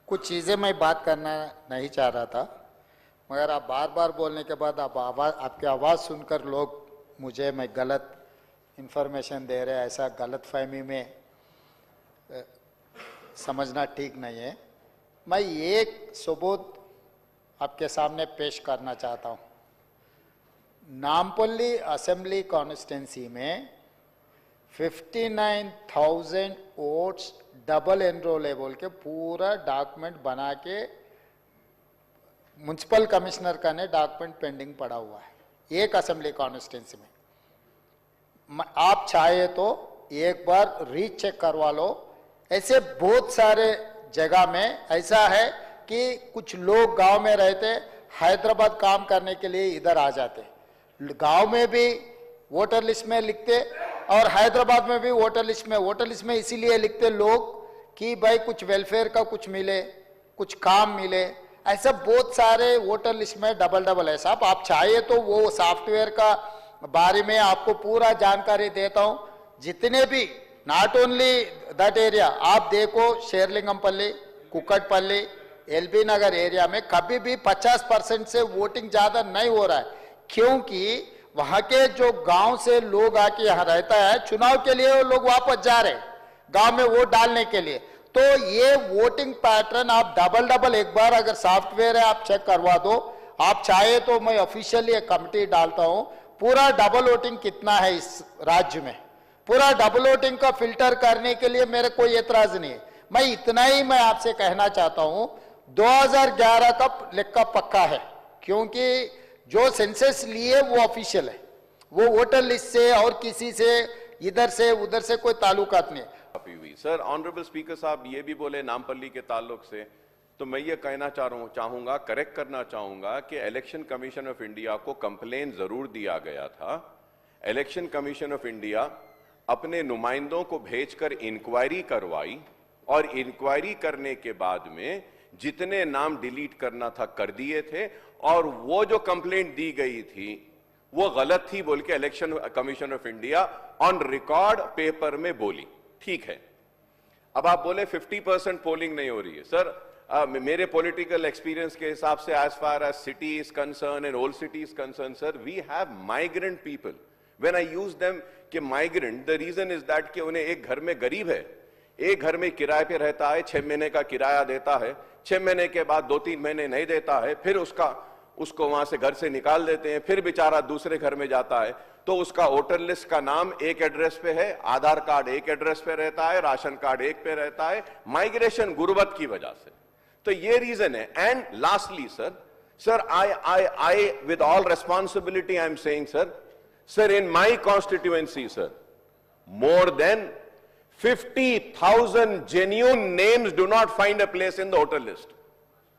कुछ चीज़ें मैं बात करना नहीं चाह रहा था, मगर आप बार बार बोलने के बाद आपकी आवाज़ सुनकर लोग मुझे मैं गलत इन्फॉर्मेशन दे रहे हैं, ऐसा गलत फहमी में समझना ठीक नहीं है। मैं एक सबूत आपके सामने पेश करना चाहता हूँ। नामपल्ली असेंबली कॉन्स्टिट्यूंसी में 59,000 वोट्स डबल एनरोलेबल के पूरा डॉक्यूमेंट बना के म्युनिसिपल कमिश्नर का ने डॉक्यूमेंट पेंडिंग पड़ा हुआ है एक असेंबली कॉन्स्टिट्यूंसी में। आप चाहे तो एक बार रीचेक करवा लो। ऐसे बहुत सारे जगह में ऐसा है कि कुछ लोग गांव में रहते, हैदराबाद काम करने के लिए इधर आ जाते, गांव में भी वोटर लिस्ट में लिखते और हैदराबाद में भी वोटर लिस्ट में इसीलिए लिखते लोग कि भाई कुछ वेलफेयर का कुछ मिले, कुछ काम मिले। ऐसा बहुत सारे वोटर लिस्ट में डबल है साहब। आप चाहे तो वो सॉफ्टवेयर का बारे में आपको पूरा जानकारी देता हूं। जितने भी नॉट ओनली दैट एरिया, आप देखो शेरलिंगमपल्ली, कुकटपल्ली, एलबी नगर एरिया में कभी भी 50% से वोटिंग ज्यादा नहीं हो रहा है, क्योंकि वहां के जो गांव से लोग आके यहाँ रहता है, चुनाव के लिए वो लोग वापस जा रहे गांव में वोट डालने के लिए। तो ये वोटिंग पैटर्न आप डबल एक बार अगर सॉफ्टवेयर है आप चेक करवा दो। आप चाहे तो मैं ऑफिशियली एक कमिटी डालता हूं, पूरा डबल वोटिंग कितना है इस राज्य में, पूरा डबल वोटिंग का फिल्टर करने के लिए मेरे कोई एतराज नहीं है। मैं इतना ही मैं आपसे कहना चाहता हूं, 2011 का लेखा पक्का है, क्योंकि जो सेंसस लिए वो ऑफिशियल है, वो वोटर लिस्ट से और किसी से इधर से उधर से कोई ताल्लुकात नहीं है। सर, ऑनरेबल स्पीकर साहब ये भी बोले नामपल्ली के ताल्लुक से, तो मैं ये कहना चाहूंगा, करेक्ट करना चाहूंगा कि इलेक्शन कमीशन ऑफ इंडिया को कंप्लेन जरूर दिया गया था। इलेक्शन कमीशन ऑफ इंडिया अपने नुमाइंदों को भेजकर इंक्वायरी करवाई और इंक्वायरी करने के बाद में जितने नाम डिलीट करना था कर दिए थे, और वो जो कंप्लेंट दी गई थी वो गलत थी बोल के election commission of India on record paper में बोली। ठीक है, अब आप बोले 50% पोलिंग नहीं हो रही है। सर, मेरे पॉलिटिकल एक्सपीरियंस के हिसाब से as far as city is concern and old city is concern, sir, we have migrant people. When I use them कि migrant, the reason is that कि उन्हें एक घर में गरीब है, एक घर में किराए पे रहता है, 6 महीने का किराया देता है, 6 महीने के बाद 2-3 महीने नहीं देता है, फिर उसको वहां से घर से निकाल देते हैं, फिर बेचारा दूसरे घर में जाता है, तो उसका वोटर लिस्ट का नाम एक एड्रेस पे है, आधार कार्ड एक एड्रेस पे रहता है, राशन कार्ड एक पे रहता है, माइग्रेशन गुर्बत की वजह से। तो ये रीजन है। And lastly sir, I with all responsibility I am saying sir, in my constituency sir, more than 50,000 genuine names do not find a place in the voter list.